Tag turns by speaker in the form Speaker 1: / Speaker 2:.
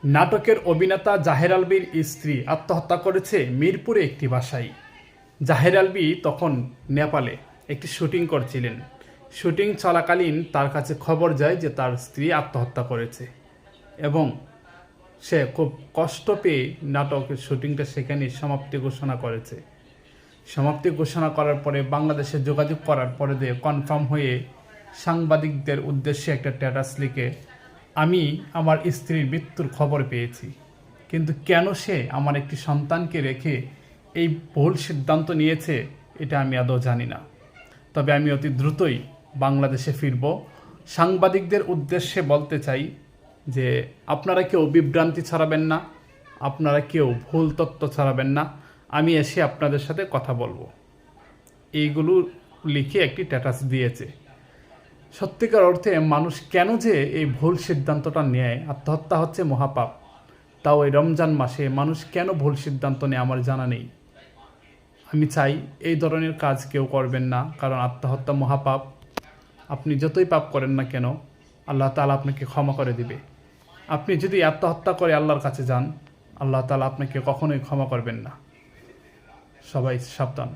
Speaker 1: নাটকের অভিনেতা জাহের আলভীর স্ত্রী আত্মহত্যা করেছে মিরপুরে একটি বাসায়। জাহের আলভী তখন নেপালে একটি শুটিং করছিলেন। শুটিং চলাকালীন তার কাছে খবর যায় যে তার স্ত্রী আত্মহত্যা করেছে এবং সে খুব কষ্ট পেয়ে নাটকের শুটিংটা সেখানে সমাপ্তি ঘোষণা করেছে। সমাপ্তি ঘোষণা করার পরে বাংলাদেশে যোগাযোগ করার পরে দিয়ে কনফার্ম হয়ে সাংবাদিকদের উদ্দেশ্যে একটা স্ট্যাটাস লিখে, আমি আমার স্ত্রীর মৃত্যুর খবর পেয়েছি, কিন্তু কেন সে আমার একটি সন্তানকে রেখে এই ভুল সিদ্ধান্ত নিয়েছে এটা আমি আদৌ জানি না। তবে আমি অতি দ্রুতই বাংলাদেশে ফিরব। সাংবাদিকদের উদ্দেশ্যে বলতে চাই যে আপনারা কেউ বিভ্রান্তি ছড়াবেন না, আপনারা কেউ ভুল তথ্য ছড়াবেন না। আমি এসে আপনাদের সাথে কথা বলবো, এইগুলো লিখে একটি স্ট্যাটাস দিয়েছে। সত্যিকার অর্থে মানুষ কেন যে এই ভুল সিদ্ধান্তটা নেয়, আত্মহত্যা হচ্ছে মহাপাপ, তাও এই রমজান মাসে মানুষ কেন ভুল সিদ্ধান্ত নেয় আমার জানা নেই। আমি চাই এই ধরনের কাজ কেউ করবেন না, কারণ আত্মহত্যা মহাপাপ। আপনি যতই পাপ করেন না কেন আল্লাহ তাআলা আপনাকে ক্ষমা করে দিবে। আপনি যদি আত্মহত্যা করে আল্লাহর কাছে যান, আল্লাহ তাআলা আপনাকে কখনোই ক্ষমা করবেন না। সবাই সাবধান।